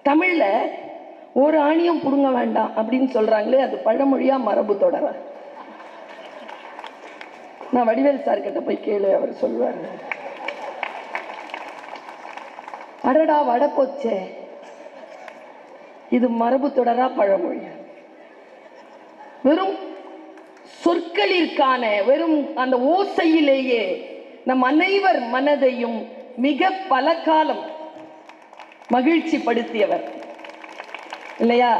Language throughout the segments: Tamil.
தமிழ்ல ஒரு ஆணியம் புடுங்க வேண்டாம் அப்படின்னு சொல்றாங்களே, அது பழமொழியா மரபு தொடர? நான் வடிவேல் சார் கிட்ட போய் கேளு, அவர் சொல்லுவார். அடடா வட போச்சே, இது மரபு தொடரா பழமொழி? வெறும் சொற்களிற்கான வெறும் அந்த ஓசையிலேயே நம் அனைவர் மனதையும் மிக பல காலம் மகிழ்ச்சி படுத்தியவர் இல்லையா?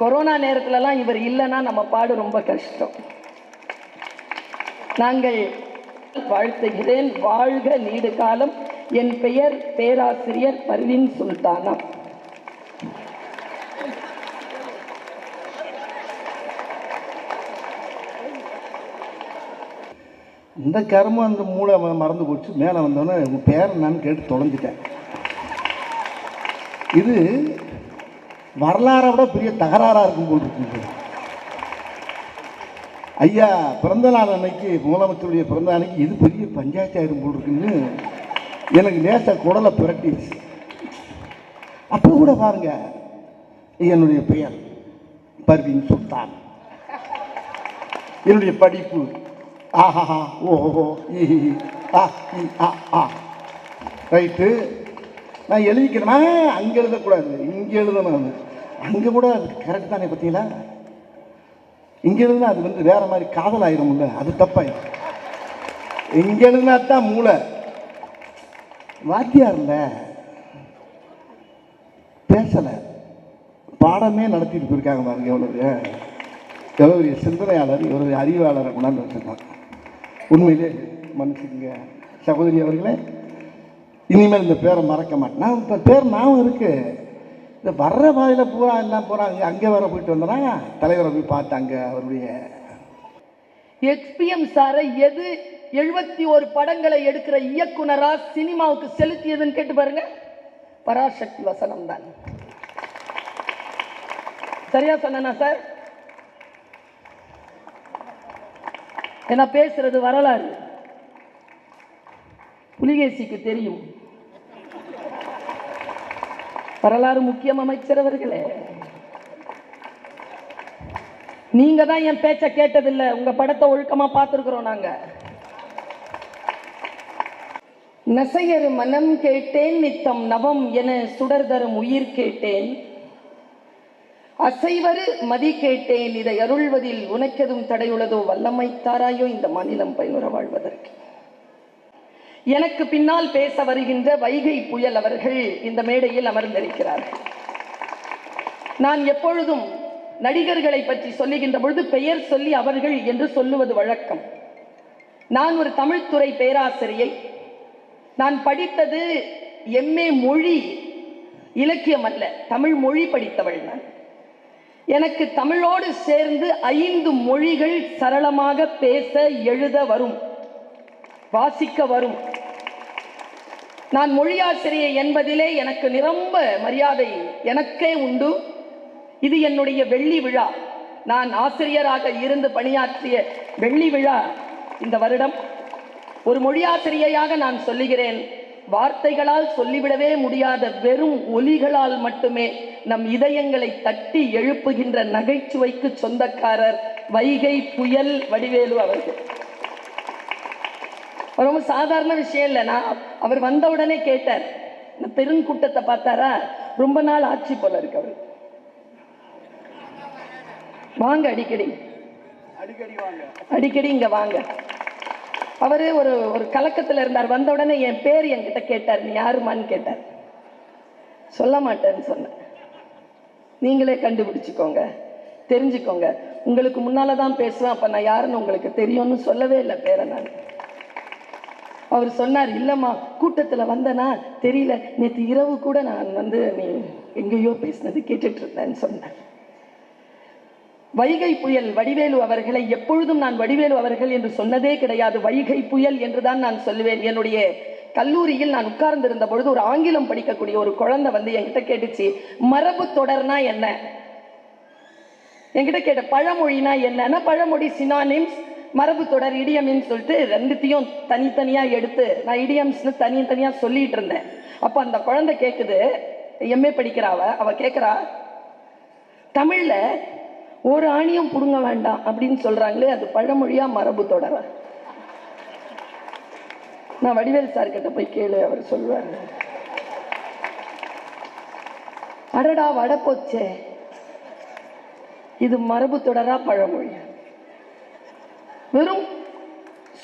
கொரோனா நேரத்துலலாம் இவர் இல்லைன்னா நம்ம பாடு ரொம்ப கஷ்டம். நாங்கள் வாழ்த்துகிறேன். வாழ்க நீடு காலம். என் பெயர் பேராசிரியர் பர்வீன் சுல்தானா. இந்த கருமும் அந்த மூளை மறந்து போச்சு. மேலே வந்தோன்னே உங்கள் பேர் என்னன்னு கேட்டு தொலைஞ்சிட்டேன். இது வரலாறை விட பெரிய தகராறாக இருக்கும் போல் இருக்குது. ஐயா பிறந்த நாள் அன்னைக்கு, முதலமைச்சருடைய பிறந்த அன்னைக்கு இது பெரிய பஞ்சாயத்து ஆயிரும் போல் இருக்குன்னு எனக்கு நேச குடலை புரட்டிடுச்சு. அப்போ கூட பாருங்க, என்னுடைய பெயர் பர்வீன் சுல்தான், என்னுடைய படிப்பு ஆஹா ஓஹோ ரைட்டு. நான் எழுதிக்கிறேன்னா அங்கே எழுதக்கூடாது, இங்கே எழுதணும். அங்கே கூட அது கரெக்ட் தானே? பார்த்தீங்களா? இங்கே எழுதுனா அது வந்து வேற மாதிரி காதல் ஆயிரும்ல, அது தப்பாயிரும். இங்கே எழுதுனா தான் மூளை. வாத்தியார்ல பேசலை, பாடமே நடத்திட்டு போயிருக்காங்க பாருங்க. எவ்வளோ பெரிய சிந்தனையாளர், எவ்வளோ அறிவாளரை கொண்டாந்து வச்சுருக்காங்க. உண்மையிலே மனுஷங்க சகோதரி அவர்களே, இனிமேல் இந்த பேரை மறக்க மாட்டேன். நான் இப்போ பேர் ஞாபகம் இருக்கு. இந்த வர்ற பாதையில் பூரா எல்லாம் போகிறாங்க. அங்கே வர போயிட்டு வந்தோன்னா தலைவரை போய் பார்த்தாங்க. அவருடைய எக்ஸ்பிஎம் சாரை எது 71 படங்களை எடுக்கிற இயக்குனரா சினிமாவுக்கு செலுத்தியதுன்னு கேட்டு பாருங்க. பராசக்தி வசனம் தான். சரியா சொன்னா சார்? ஏன்னா பேசுறது வரலாறு, புலிகேசிக்கு தெரியும். வரலாறு முக்கியம் அமைச்சர் அவர்களே. நீங்க தான் என் பேச்ச கேட்டதில்லை, உங்க படத்தை ஒழுக்கமா பார்த்துருக்கிறோம் நாங்க. நசையரு மனம் கேட்டேன், நித்தம் நவம் என சுடர் தரும் உயிர் கேட்டேன், அசைவரு மதி கேட்டேன், இதை அருள்வதில் உனக்கெதும் தடையுள்ளதோ, வல்லமை தாராயோ இந்த மாநிலம் பயனுற வாழ்வதற்கு. எனக்கு பின்னால் பேச வருகின்ற வைகை புயல் அவர்கள் இந்த மேடையில் அமர்ந்திருக்கிறார்கள். நான் எப்பொழுதும் நடிகர்களை பற்றி சொல்லுகின்ற பொழுது பெயர் சொல்லி அவர்கள் என்று சொல்லுவது வழக்கம். நான் ஒரு தமிழ்துறை பேராசிரியை. நான் படித்தது MA மொழி, இலக்கியம் அல்ல, தமிழ் மொழி படித்தவள் நான். எனக்கு தமிழோடு சேர்ந்து 5 மொழிகள் சரளமாக பேச எழுத வரும், வாசிக்க வரும். நான் மொழியாசிரியை என்பதிலே எனக்கு நிரம்ப மரியாதை எனக்கே உண்டு. இது என்னுடைய வெள்ளி விழா. நான் ஆசிரியராக இருந்து பணியாற்றிய வெள்ளி விழா இந்த வருடம். ஒரு மொழியாசிரியையாக நான் சொல்லுகிறேன், வார்த்தைகளால் சொல்லிவிடவே முடியாத வெறும் ஒலிகளால் மட்டுமே நம் இதயங்களை தட்டி எழுப்புகின்ற நகைச்சுவைக்கு சொந்தக்காரர் வைகை புயல் வடிவேலு அவர்கள். ரொம்ப சாதாரண விஷயம் இல்லை. நான் அவர் வந்த உடனே கேட்டார், இந்த பெருங்கூட்டத்தை பார்த்தாரா, ரொம்ப நாள் ஆட்சி போல இருக்கு அவர், வாங்க அடிக்கடி இங்க வாங்க. அவரு ஒரு கலக்கத்தில் இருந்தார். வந்த உடனே என் பேர் என்கிட்ட கேட்டார், நீ யாருமான்னு கேட்டார். சொல்ல மாட்டேன்னு சொன்னேன். நீங்களே கண்டுபிடிச்சுக்கோங்க, தெரிஞ்சுக்கோங்க. உங்களுக்கு முன்னாலதான் பேசுவேன், அப்ப நான் யாருன்னு உங்களுக்கு தெரியும்னு சொல்லவே இல்லை பேரை நான். அவர் சொன்னார், இல்லம்மா கூட்டத்துல வந்தனா தெரியல, நேற்று இரவு கூட நான் நீ எங்கேயோ பேசினது கேட்டுட்டு இருந்தேன்னு சொன்னேன். வைகை புயல் வடிவேலு அவர்களை எப்பொழுதும் நான் வடிவேலு அவர்கள் என்று சொன்னதே கிடையாது, வைகை புயல் என்றுதான் நான் சொல்லுவேன். என்னுடைய கல்லூரியில் நான் உட்கார்ந்திருந்த பொழுது ஒரு ஆங்கிலம் படிக்கக்கூடிய ஒரு குழந்தை என்கிட்ட கேட்டுச்சு, மரபு தொடர்னா என்ன என்கிட்ட கேட்ட. பழமொழினா என்னன்னா, பழமொழி சினானிம்ஸ், மரபு தொடர் இடியம்னு சொல்லிட்டு ரெண்டுத்தையும் தனித்தனியா எடுத்து நான் இடியம்ஸ்னு தனித்தனியா சொல்லிட்டு இருந்தேன். அப்ப அந்த குழந்தை கேக்குது, எம்ஏ படிக்கிறாவ. அவ கேட்குறா, தமிழ்ல ஒரு ஆணியம் புடுங்க வேண்டாம் அப்படின்னு சொல்றாங்களே, அது பழமொழியா மரபு தொடர? நான் வடிவேல் சார் கிட்ட போய் கேளு, அவர் சொல்வார். அடடா வட போச்சே, இது மரபு தொடரா பழமொழி? வெறும்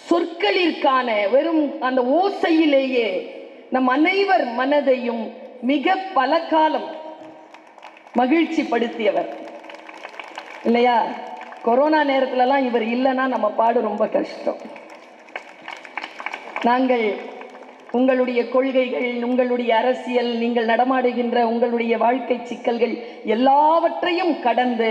சொற்களிற்கான வெறும் அந்த ஓசையிலேயே நம் அனைவர் மனதையும் மிக பல காலம் மகிழ்ச்சி படுத்தியவர் இல்லையா? கொரோனா நேரத்துலலாம் இவர் இல்லைன்னா நம்ம பாடு ரொம்ப கஷ்டம். நாங்கள் உங்களுடைய கொள்கைகள், உங்களுடைய அரசியல், நீங்கள் நடமாடுகின்ற உங்களுடைய வாழ்க்கை சிக்கல்கள் எல்லாவற்றையும் கடந்து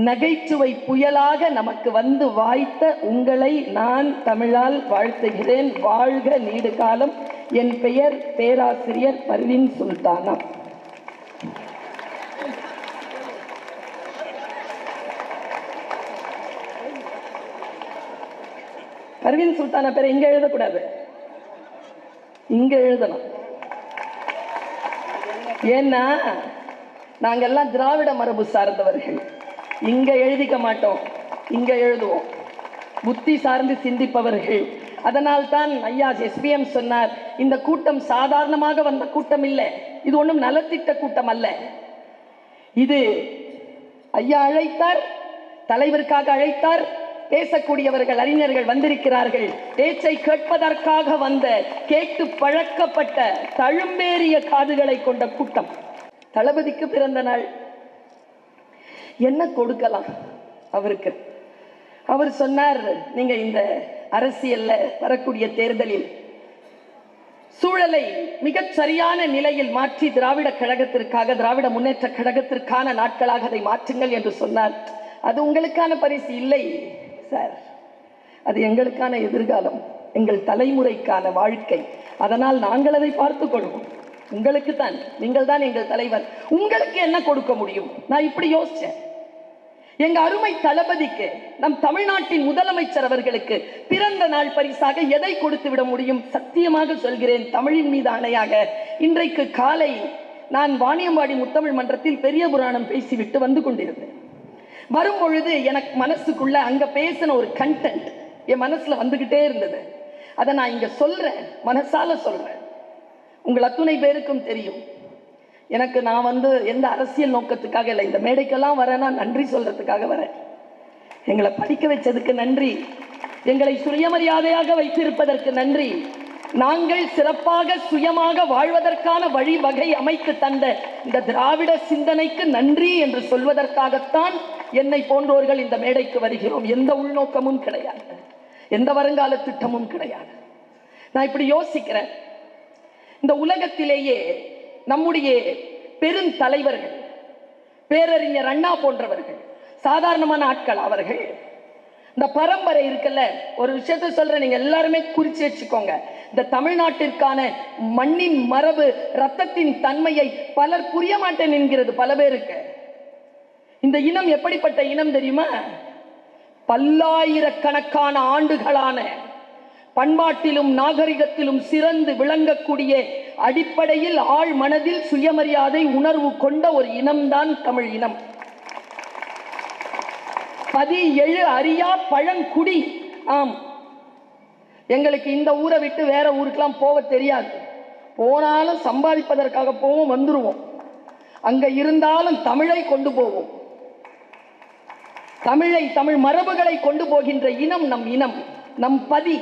நகைச்சுவை புயலாக நமக்கு வந்து வாய்த்த உங்களை நான் தமிழால் வாழ்த்துகிறேன். வாழ்க நீடு காலம். என் பெயர் பேராசிரியர் பர்வீன் சுல்தானா. பர்வீன் சுல்தானா பேரை இங்க எழுதக்கூடாது, இங்க எழுதணும். ஏன்னா நாங்கெல்லாம் திராவிட மரபு சார்ந்தவர்கள். இங்க எழுதிக்க மாட்டோம், இங்க எழுதுவோம். புத்தி சார்ந்து சிந்திப்பவர்கள். அதனால் தான் ஐயா SPM சொன்னார், இந்த கூட்டம் சாதாரணமாக வந்த கூட்டம் இல்லை, இது ஒன்றும் நலத்திட்ட கூட்டம் அல்ல. இது ஐயா அழைத்தார், தலைவருக்காக அழைத்தார். பேசக்கூடியவர்கள் அறிஞர்கள் வந்திருக்கிறார்கள். பேச்சை கேட்பதற்காக வந்த, கேட்டு பழக்கப்பட்ட, தழும்பேறிய காதுகளை கொண்ட கூட்டம். தளபதிக்கு பிறந்த நாள், என்ன கொடுக்கலாம் அவருக்கு? அவர் சொன்னார், நீங்க இந்த அரசியல்ல வரக்கூடிய தேர்தலில் சூழலை மிகச் சரியான நிலையில் மாற்றி திராவிட கழகத்திற்காக, திராவிட முன்னேற்ற கழகத்திற்கான நாட்களாக அதை மாற்றுங்கள் என்று சொன்னார். அது உங்களுக்கான பரிசு இல்லை சார், அது எங்களுக்கான எதிர்காலம், எங்கள் தலைமுறைக்கான வாழ்க்கை. அதனால் நாங்கள் அதை பார்த்துக் கொள்வோம். உங்களுக்கு தான், நீங்கள் தான் எங்கள் தலைவர், உங்களுக்கு என்ன கொடுக்க முடியும்? நான் இப்படி யோசிச்சேன். எங்க அருமை தளபதிக்கு, நம் தமிழ்நாட்டின் முதலமைச்சர் அவர்களுக்கு பிறந்த நாள் பரிசாக எதை கொடுத்து விட முடியும்? சத்தியமாக சொல்கிறேன், தமிழின் மீது ஆணையாக, இன்றைக்கு காலை நான் வாணியம்பாடி முத்தமிழ் மன்றத்தில் பெரிய புராணம் பேசிவிட்டு வந்து கொண்டிருந்தேன். வரும் பொழுது எனக்கு மனசுக்குள்ள அங்க பேசின ஒரு கண்டென்ட் என் மனசுல வந்துகிட்டே இருந்தது. அதை நான் இங்க சொல்றேன், மனசால சொல்றேன். உங்கள் அத்துணை பேருக்கும் தெரியும், எனக்கு நான் எந்த அரசியல் நோக்கத்துக்காக இல்லை, இந்த மேடைக்கெல்லாம் வரேன்னா நன்றி சொல்றதுக்காக வரேன். எங்களை படிக்க வச்சதுக்கு நன்றி, எங்களை சுயமரியாதையாக வைத்திருப்பதற்கு நன்றி, நாங்கள் சிறப்பாக சுயமாக வாழ்வதற்கான வழிவகை அமைத்து தந்த இந்த திராவிட சிந்தனைக்கு நன்றி என்று சொல்வதற்காகத்தான் என்னை போன்றோர்கள் இந்த மேடைக்கு வருகிறோம். எந்த உள்நோக்கமும் கிடையாது, எந்த வருங்கால திட்டமும் கிடையாது. நான் இப்படி யோசிக்கிறேன், இந்த உலகத்திலேயே நம்முடைய பெருந்தலைவர்கள், பேரறிஞர் அண்ணா போன்றவர்கள் சாதாரணமான ஆட்கள். அவர்கள் இந்த பரம்பரை இருக்குல்ல, ஒரு விஷயத்தை சொல்றேன், நீங்க எல்லாருமே குறிச்சு வச்சுக்கோங்க. இந்த தமிழ்நாட்டிற்கான மண்ணின் மரபு, ரத்தத்தின் தன்மையை பலர் புரிய மாட்டேன் என்கிறது பல பேருக்கு. இந்த இனம் எப்படிப்பட்ட இனம் தெரியுமா? பல்லாயிரக்கணக்கான ஆண்டுகளான பண்பாட்டிலும் நாகரிகத்திலும் சிறந்து விளங்கக்கூடிய, அடிப்படையில் ஆழ் மனதில் சுயமரியாதை உணர்வு கொண்ட ஒரு இனம்தான் தமிழ் இனம். 17 அறியா பழங்குடி. ஆம், எங்களுக்கு இந்த ஊரை விட்டு வேற ஊருக்கெல்லாம் போக தெரியாது. போனாலும் சம்பாதிப்பதற்காக போவோம், வந்துருவோம். அங்க இருந்தாலும் தமிழை கொண்டு போவோம். தமிழை, தமிழ் மரபுகளை கொண்டு போகின்ற இனம் நம் இனம், நம் பதி.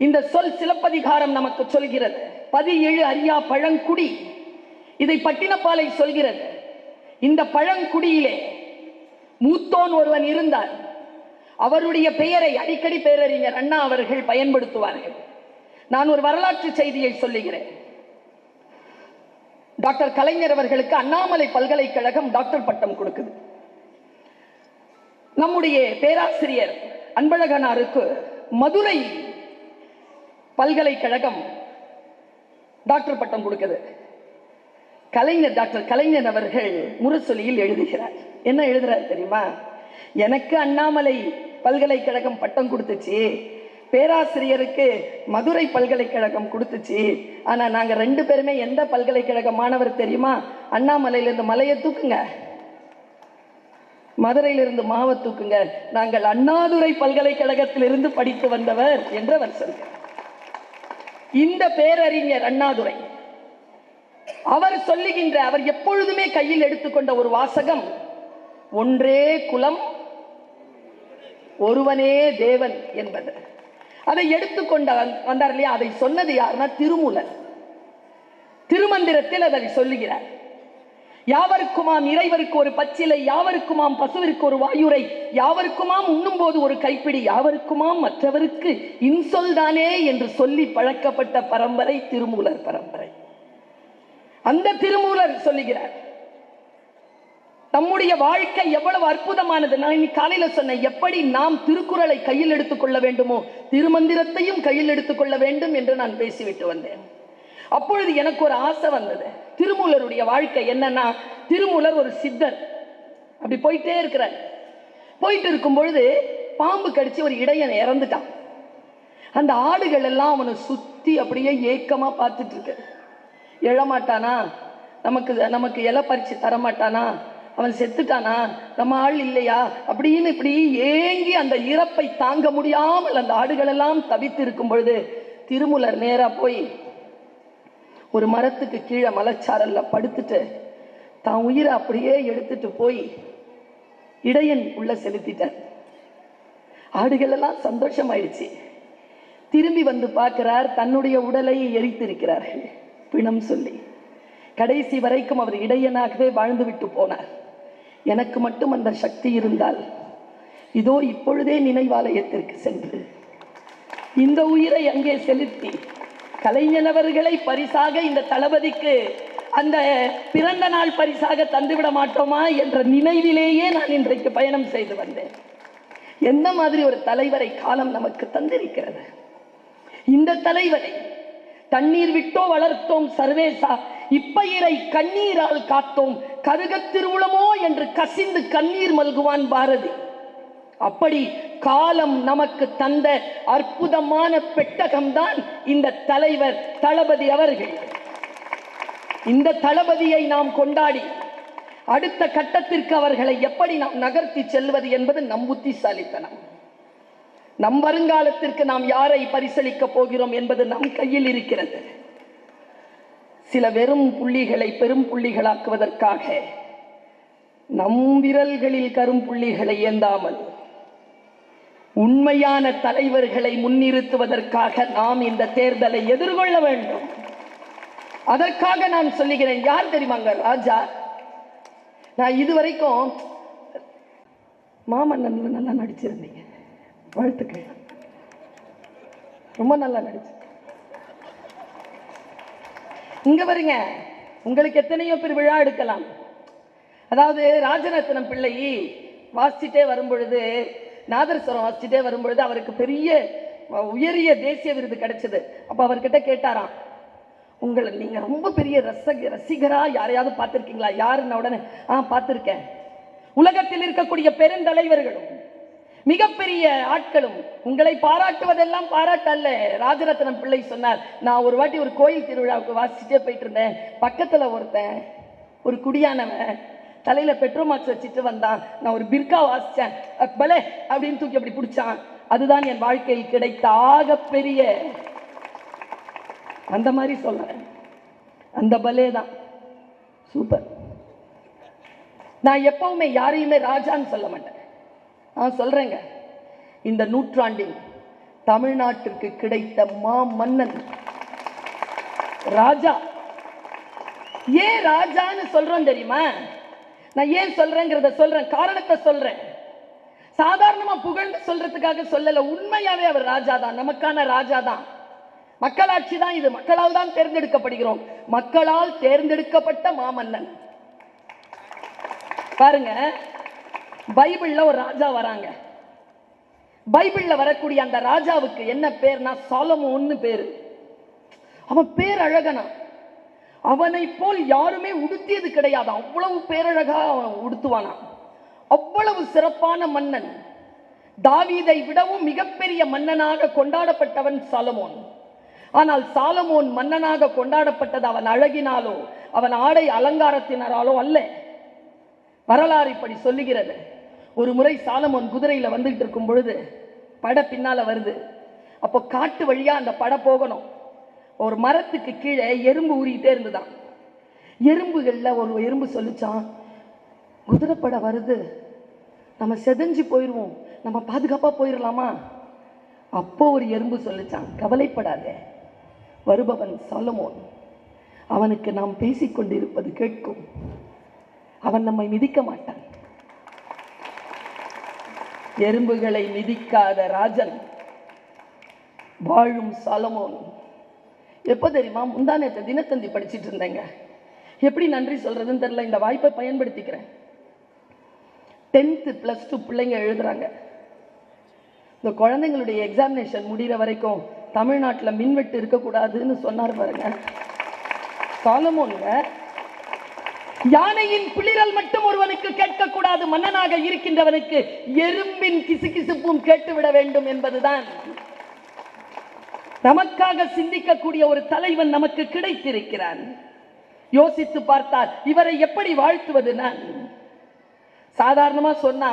இந்த சொல் சிலப்பதிகாரம் நமக்கு சொல்கிறது. 17 அறியா பழங்குடி. இதை பட்டினப்பாலை சொல்கிறது. இந்த பழங்குடியிலே மூத்தோன் ஒருவன் இருந்தார். அவருடைய பெயரை அடிக்கடி பேரறிஞர் அண்ணா அவர்கள் பயன்படுத்துவார்கள். நான் ஒரு வரலாற்று செய்தியை சொல்லுகிறேன். டாக்டர் கலைஞர் அவர்களுக்கு அண்ணாமலை பல்கலைக்கழகம் டாக்டர் பட்டம் கொடுக்குது. நம்முடைய பேராசிரியர் அன்பழகனாருக்கு மதுரை பல்கலைக்கழகம் டாக்டர் பட்டம் கொடுக்குது. டாக்டர் கலைஞர் அவர்கள் முரசொலியில் எழுதுகிறார். என்ன எழுதுறார் தெரியுமா? எனக்கு அண்ணாமலை பல்கலைக்கழகம் பட்டம் கொடுத்துச்சு, பேராசிரியருக்கு மதுரை பல்கலைக்கழகம் கொடுத்துச்சு. ஆனா நாங்க 2 பேருமே எந்த பல்கலைக்கழக மாணவர் தெரியுமா? அண்ணாமலையிலிருந்து மலையை தூக்குங்க, மதுரையிலிருந்து மாவை தூக்குங்க, நாங்கள் அண்ணாதுரை பல்கலைக்கழகத்திலிருந்து படித்து வந்தவர் என்று அவர் சொல்கிறார். இந்த பேரறிஞர் அண்ணாதுரை அவர் சொல்லுகின்ற, அவர் எப்பொழுதுமே கையில் எடுத்துக்கொண்ட ஒரு வாசகம், ஒன்றே குலம் ஒருவனே தேவன் என்பது. அதை எடுத்துக்கொண்ட வந்தார் இல்லையா? அதை சொன்னது யாருன்னா திருமூலர். திருமந்திரத்தில் அதை சொல்லுகிறார். யாவருக்குமாம் இறைவருக்கு ஒரு பச்சிலை, யாவருக்குமாம் பசுவிற்கு ஒரு வாயுரை, யாவருக்குமாம் உண்ணும் போது ஒரு கைப்பிடி, யாவருக்குமாம் மற்றவருக்கு இன்சொல் தானே என்று சொல்லி பழக்கப்பட்ட பரம்பரை திருமூலர் பரம்பரை. அந்த திருமூலர் சொல்லுகிறார், நம்முடைய வாழ்க்கை எவ்வளவு அற்புதமானது. நான் இன்னைக்கு காலையில சொன்னேன், எப்படி நாம் திருக்குறளை கையில் எடுத்துக்கொள்ள வேண்டுமோ திருமந்திரத்தையும் கையில் எடுத்துக்கொள்ள வேண்டும் என்று நான் பேசிவிட்டு வந்தேன். அப்பொழுது எனக்கு ஒரு ஆசை வந்தது. திருமூலருடைய வாழ்க்கை என்னன்னா, திருமூலர் ஒரு சித்தர். அப்படி போயிட்டே இருக்கிறார். போயிட்டு இருக்கும் பொழுது பாம்பு கடிச்சு ஒரு இடையன் இறந்துட்டான். அந்த ஆடுகள் எல்லாம் அவனை சுத்தி அப்படியே ஏக்கமா பார்த்துட்டு இருக்கு. எழமாட்டானா, நமக்கு இலை பறிச்சு தரமாட்டானா, அவன் செத்துட்டானா, நம்ம ஆள் இல்லையா அப்படின்னு இப்படி ஏங்கி அந்த இறப்பை தாங்க முடியாமல் அந்த ஆடுகள் எல்லாம் தவித்து இருக்கும் பொழுது திருமூலர் நேரா போய் ஒரு மரத்துக்கு கீழே மலைச்சாரல்ல படுத்துட்டு தான் உயிரை அப்படியே எடுத்துட்டு போய் இடையன் உள்ள செலுத்திட்டார். ஆடுகள் எல்லாம் சந்தோஷமாயிடுச்சு. திரும்பி வந்து பார்க்கிறார், தன்னுடைய உடலை எரித்திருக்கிறார்கள் பிணம் சொல்லி. கடைசி வரைக்கும் அவர் இடையனாகவே வாழ்ந்து விட்டு போனார். எனக்கு மட்டும் அந்த சக்தி இருந்தால் இதோ இப்பொழுதே நினைவாலயத்திற்கு சென்று இந்த உயிரை அங்கே செலுத்தி கலைஞனவர்களை பரிசாக இந்த தளபதிக்கு அந்த பிறந்த நாள் பரிசாக தந்துவிட மாட்டோமா என்ற நினைவிலேயே நான் இன்றைக்கு பயணம் செய்து வந்தேன். எந்த மாதிரி ஒரு தலைவரை காலம் நமக்கு தந்திருக்கிறது. இந்த தலைவரை தண்ணீர் விட்டோ வளர்த்தோம் சர்வேசா, இப்பயிரை கண்ணீரால் காத்தோம், கருகத் திருவுளமோ என்று கசிந்து கண்ணீர் மல்குவான் பாரதி. அப்படி காலம் நமக்கு தந்த அற்புதமான பெட்டகம்தான் இந்த தலைவர் தளபதி அவர்கள். இந்த தளபதியை நாம் கொண்டாடி அடுத்த கட்டத்திற்கு அவர்களை எப்படி நாம் நகர்த்தி செல்வது என்பது நம் புத்திசாலித்தனம். நம் வருங்காலத்திற்கு நாம் யாரை பரிசளிக்க போகிறோம் என்பது நம் கையில் இருக்கிறது. சில வெறும் புள்ளிகளை பெரும் புள்ளிகளாக்குவதற்காக நம் விரல்களில் கரும் புள்ளிகளை ஏந்தாமல் உண்மையான தலைவர்களை முன்னிறுத்துவதற்காக நாம் இந்த தேர்தலை எதிர்கொள்ள வேண்டும். அதற்காக நான் சொல்லுகிறேன். யார் தெரியுமாங்க ராஜா? நான் இதுவரைக்கும் மாமன்னன் நல்லா நடிச்சிருந்தீங்க, வாழ்த்துக்கள், ரொம்ப நல்லா நடிச்சு. இங்க வருங்க, உங்களுக்கு எத்தனையோ பேர் விழா எடுக்கலாம். அதாவது ராஜரத்னம் பிள்ளை வாசிச்சுட்டே வரும்பொழுது, நாதஸ்வரம் வாசிச்சுட்டே வரும்பொழுது அவருக்கு பெரிய உயரிய தேசிய விருது கிடைச்சது. அப்ப அவர்கிட்ட கேட்டாராம், உங்களை நீங்க ரொம்ப பெரிய ரசிகரா யாரையாவது பார்த்திருக்கீங்களா? யாருன்னு உடனே பார்த்திருக்கேன். உலகத்தில் இருக்கக்கூடிய பெருந்தலைவர்களும் மிகப்பெரிய ஆட்களும் உங்களை பாராட்டுவதெல்லாம் பாராட்டு அல்ல. ராஜரத்னம் பிள்ளை சொன்னார், நான் ஒரு வாட்டி ஒரு கோயில் திருவிழாவுக்கு வாசிச்சுட்டே போயிட்டு இருந்தேன். பக்கத்துல ஒருத்தன் ஒரு குடியானவன் தலையில பெட்ரோமாக்ஸ் வச்சுட்டு வந்தான். நான் ஒரு பிர்கா வாசிச்சேன், பலே அப்படின்னு தூக்கி அப்படி பிடிச்சான். அதுதான் என் வாழ்க்கையில் கிடைத்த ஆகப்பெரிய, அந்த மாதிரி சொல்றேன், அந்த பலே தான் சூப்பர். நான் எப்பவுமே யாரையுமே ராஜான்னு சொல்ல மாட்டேன். நான் சொல்றேங்க, இந்த நூற்றாண்டில் தமிழ்நாட்டிற்கு கிடைத்த மன்னன் ராஜா. ஏன் ராஜான்னு சொல்றோம் தெரியுமா? நான் ஏன் சொல்றேங்கிறத சொல்றேன், காரணத்தை சொல்றேன். சாதாரணமா புகழ்ந்து சொல்றதுக்காக சொல்லல, உண்மையாவே அவர் ராஜா தான், நமக்கான ராஜா தான். மக்களாட்சி தான் இது, மக்களால் தான் தேர்ந்தெடுக்கப்படுகிறோம். மக்களால் தேர்ந்தெடுக்கப்பட்ட மாமன்னன். பாருங்க, பைபிள்ல ஒரு ராஜா வராங்க. பைபிள்ல வரக்கூடிய அந்த ராஜாவுக்கு என்ன பேர்னா சாலமோன்னு பேரு. அவன் பேர் அழகனா, அவனை போல் யாருமே உடுத்தியது கிடையாது. அவ்வளவு பேரழகா அவன் உடுத்துவானா. அவ்வளவு சிறப்பான மன்னன். தாவீதை விடவும் மிகப்பெரிய மன்னனாக கொண்டாடப்பட்டவன் சாலமோன். ஆனால் சாலமோன் மன்னனாக கொண்டாடப்பட்டது அவன் அழகினாலோ அவன் ஆடை அலங்காரத்தினராலோ அல்ல. வரலாறு இப்படி சொல்லுகிறது. ஒரு முறை சாலமோன் குதிரையில வந்துகிட்டு இருக்கும் பொழுது படை பின்னால வருது. அப்போ காட்டு வழியா அந்த படை போகணும். ஒரு மரத்துக்கு கீழே எறும்பு ஊறிட்டே இருந்துதான். எறும்புகள்ல ஒரு எறும்பு சொல்லிச்சான், குதிரைப்படை வருது, நம்ம செதஞ்சு போயிடுவோம், நம்ம பாதுகாப்பா போயிடலாமா? அப்போ ஒரு எறும்பு சொல்லிச்சான், கவலைப்படாதே, வருபவன் சாலமோன், அவனுக்கு நாம் பேசிக்கொண்டிருப்பது கேட்கும், அவன் நம்மை மிதிக்க மாட்டான். எறும்புகளை மிதிக்காத ராஜன் வாழும் சாலமோன். எப்போ தெரியுமா? முந்தானேத்த தினத்தந்தி படிச்சுட்டு இருந்தேங்க. எப்படி நன்றி சொல்றதுன்னு தெரியல. இந்த வாய்ப்பை பயன்படுத்திக்கிறேன். 10th +2 பிள்ளைங்க எழுதுறாங்க. இந்த குழந்தைங்களுடைய எக்ஸாமினேஷன் முடிகிற வரைக்கும் தமிழ்நாட்டில் மின்வெட்டு இருக்கக்கூடாதுன்னு சொன்னார் பாருங்க சாலமோன்ங்க. யானையின் பிளிரல் மட்டும் ஒருவனுக்கு கேட்கக்கூடாது, மன்னனாக இருக்கின்றவனுக்கு எறும்பின் கிசுகிசுப்பும் கேட்டுவிட வேண்டும் என்பதுதான். நமக்காக சிந்திக்கக்கூடிய ஒரு தலைவன் நமக்கு கிடைத்திருக்கிறான். யோசித்து பார்த்தால் இவரை எப்படி வாழ்த்துவது? நான் சாதாரணமா சொன்னா,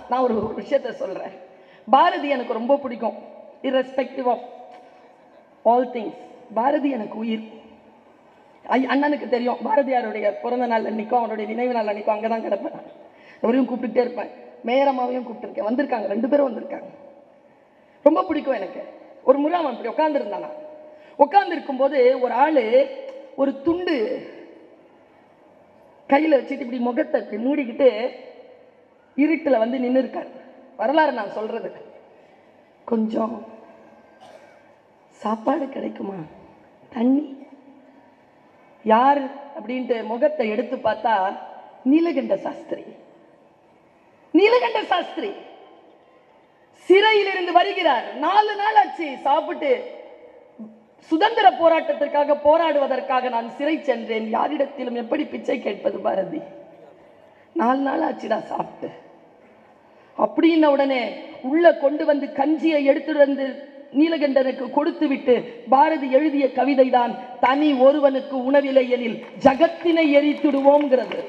நான் ஒரு விஷயத்தை சொல்றேன். பாரதி எனக்கு ரொம்ப பிடிக்கும். irrespective of all things, Bharathi எனக்கு உயிர். அண்ணனுக்கு தெரியும், பாரதியாருடைய பிறந்த நாள் அன்னைக்கும் அவருடைய நினைவு நாள் அன்னைக்கும் அங்கதான் கிடப்பேன். அவரையும் கூப்பிட்டுட்டே இருப்பேன். மேயரமாவையும் கூப்பிட்டுருக்கேன். வந்திருக்காங்க, 2 பேரும் வந்திருக்காங்க. ரொம்ப பிடிக்கும் எனக்கு. ஒரு முறை அவன் இப்படி உட்காந்துருந்தானா, உட்காந்துருக்கும் போது ஒரு ஆளு ஒரு துண்டு கையில வச்சுட்டு இப்படி முகத்தை இப்படி மூடிக்கிட்டு இருட்டுல வந்து நின்று இருக்கார். வரலாறு நான் சொல்றது. கொஞ்சம் சாப்பாடு கிடைக்குமா, தண்ணி? யார் அப்படின்ட்டு முகத்தை எடுத்து பார்த்தா நீலகண்ட சாஸ்திரி. நீலகண்ட சாஸ்திரி சிறையிலிருந்து வருகிறார். 4 நாள் ஆச்சு சாப்பிட்டு. சுதந்திர போராட்டத்திற்காக போராடுவதற்காக நான் சிறை சென்றேன். யாரிடத்திலும் எப்படி பிச்சை கேட்பது பாரதி? 4 நாள் ஆச்சுடா சாப்பிட்டு. அப்படின்ன உடனே உள்ள கொண்டு வந்து கஞ்சியை எடுத்துட்டு வந்து நீலகண்டனுக்கு கொடுத்து விட்டு பாரதி எழுதிய கவிதை தான், தனி ஒருவனுக்கு உணவில்லை எனில் ஜகத்தினை எரித்துடுவோம்ங்கிறது.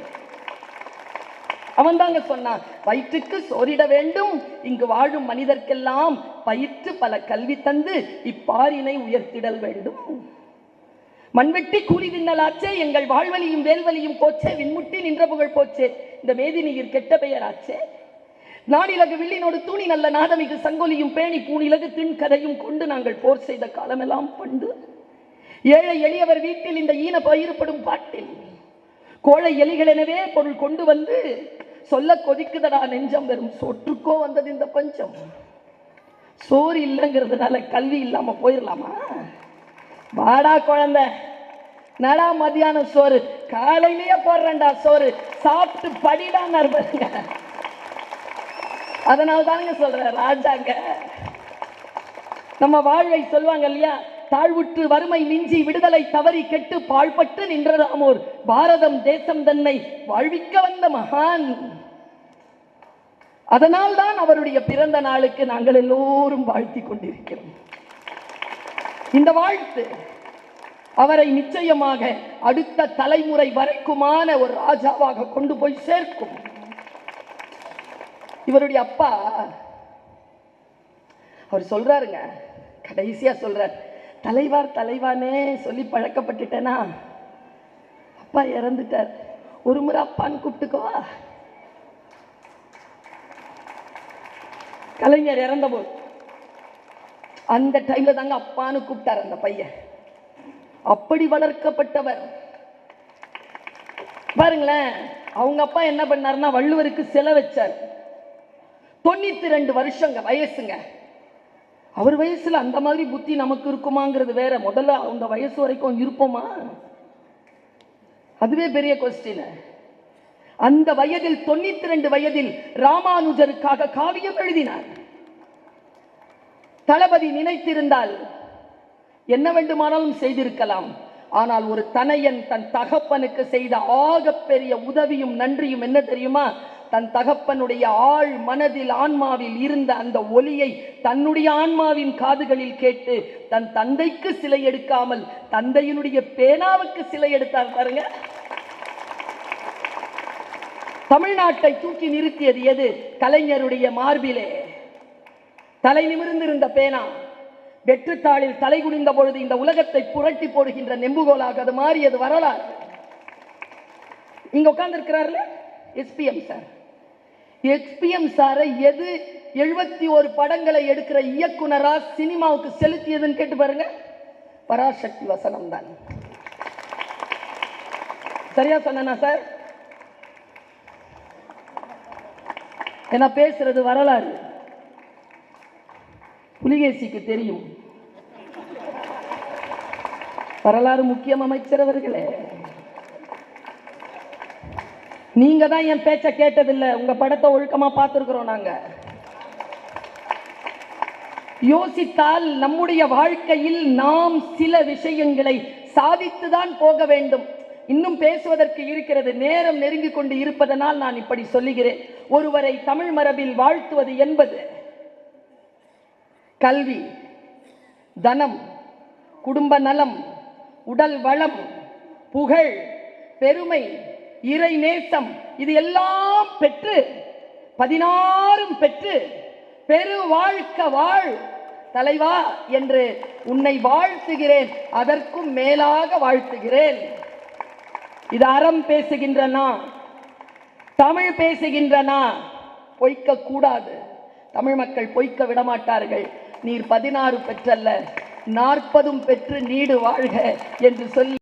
அவன் தாங்க சொன்னான், வயிற்றுக்கு சோறிட வேண்டும், இங்கு வாழும் மனிதர்க்கெல்லாம் பயிற்று பல கல்வி தந்து இப்பாரினை உயர்த்திடல் வேண்டும். மண்வெட்டி கூலி தின்னலாச்சே, எங்கள் வாழ்வழியும் வேல்வழியும் போச்சே, விண்முட்டி நின்ற புகழ் போச்சே, இந்த மேதினியில் கெட்ட பெயராச்சே. நாடிலகு வில்லினோடு தூணி நல்ல நாதமிகு சங்கொலியும் பேணி பூணிலகு திண்கதையும் கொண்டு நாங்கள் போர் செய்த காலமெல்லாம் பண்டு. ஏழை எளியவர் வீட்டில் இந்த ஈன பயிர்படும் பாட்டில் கோழை எலிகள் எனவே பொருள் கொண்டு வந்து சொல்ல கொதிக்குதடா நெஞ்சம், வெறும் சோற்றுக்கோ வந்தது இந்த பஞ்சம். சோறு இல்லைங்கிறதுனால கல்வி இல்லாம போயிடலாமா? வாடா குழந்தை, நடா மதியானம் சோறு, காலையிலேயே போடுறேன்டா சோறு, சாப்பிட்டு படிடான்னு இருப்பாங்க. அதனால தானுங்க சொல்ற ராஜாங்க நம்ம வாழ்வை சொல்லுவாங்க இல்லையா, தாழ்வுற்று வறுமை மிஞ்சி விடுதலை தவறி கெட்டு பாழ்பட்டு நின்றதாமோர் பாரதம் தேசம் தன்னை வாழ்விக்க வந்த மகான். அதனால் தான் அவருடைய பிறந்த நாளுக்கு நாங்கள் எல்லோரும் வாழ்த்தி கொண்டிருக்கிறோம். இந்த வாழ்த்து அவரை நிச்சயமாக அடுத்த தலைமுறை வரைக்குமான ஒரு ராஜாவாக கொண்டு போய் சேர்க்கும். இவருடைய அப்பா அவர் சொல்றாருங்க, கடைசியா சொல்றார், தலைவார் தலைவானே சொல்லி பழக்கப்பட்டுட்டேனா, அப்பா இறந்துட்டார், ஒரு முறை அப்பான்னு கூப்பிட்டுக்கவா. கலைஞர் இறந்த போது அந்த டைம்ல தாங்க அப்பான்னு கூப்பிட்டார் அந்த பையன். அப்படி வளர்க்கப்பட்டவர் பாருங்களேன். அவங்க அப்பா என்ன பண்ணாருன்னா வள்ளுவருக்கு சிலை வச்சார். 92 வருஷங்க வயசுங்க. அவர் வயசுல அந்த மாதிரி புத்தி நமக்கு இருக்குமாங்கிறது வேற. முதல்ல அந்த வயசு வரைக்கும் இருப்போமா? அதுவே பெரிய கொஸ்டின். அந்த வயதில் 92 வயதில் ராமானுஜருக்காக காவியம் எழுதினார். தளபதி நினைத்திருந்தால் என்ன வேண்டுமானாலும் செய்திருக்கலாம். ஆனால் ஒரு தனையன் தன் தகப்பனுக்கு செய்த ஆகப்பெரிய உதவியும் நன்றியும் என்ன தெரியுமா? தன் தகப்பனுடைய ஆழ் மனதில் ஆன்மாவில் இருந்த அந்த ஒலியை தன்னுடைய ஆன்மாவின் காதுகளில் கேட்டு தன் தந்தைக்கு சிலை எடுக்காமல் தந்தையினுடைய பேனாவுக்கு சிலை எடுத்தார் பாருங்க. தமிழ்நாட்டை தூக்கி நிறுத்தியது எது? கலைஞருடைய மார்பிலே தலை நிமிர்ந்திருந்த பேனா. வெற்றுத்தாளில் தலை குனிந்த பொழுது இந்த உலகத்தை புரட்டி போடுகின்ற நெம்புகோலாக அது மாறியது வரலாறு. இங்க உட்கார்ந்து இருக்கிறார்ல எஸ்பிஎம் சார். எஸ்பிஎம் சாரை எது 71 படங்களை எடுக்கிற இயக்குனரா சினிமாவுக்கு செலுத்தியதுன்னு கேட்டு பாருங்க. பராசக்தி வசனம் தான். சரியா சொன்னா சார்? என்ன பேசுறது வரலாறு. புலிகேசிக்கு தெரியும் வரலாறு முக்கியம். அமைச்சர் அவர்களே, நீங்க தான் என் பேச்ச கேட்டதில்லை. உங்க படத்தை ஒழுக்கமா பார்த்திருக்கிறோம் நாங்க. யோசித்தால் நம்முடைய வாழ்க்கையில் நாம் சில விஷயங்களை சாதித்துதான் போக வேண்டும். இன்னும் பேசுவதற்கு இருக்கிறது, நேரம் நெருங்கிக் கொண்டு இருப்பதனால் நான் இப்படி சொல்லுகிறேன். ஒருவரை தமிழ் மரபில் வாழ்த்துவது என்பது கல்வி, தனம், குடும்ப நலம், உடல் வளம், புகழ், பெருமை, இறை நேசம், இது எல்லாம் பெற்று 16 பெற்று பெரு வாழ்க்க வாழ் தலைவா என்று உன்னை வாழ்த்துகிறேன். அதற்கும் மேலாக வாழ்த்துகிறேன். இது அறம் பேசுகின்றனா, தமிழ் பேசுகின்றனா? பொய்க்க கூடாது. தமிழ் மக்கள் பொய்க்க விடமாட்டார்கள். நீர் 16 பெற்றல்ல 40 பெற்று நீடு வாழ்க என்று சொல்லி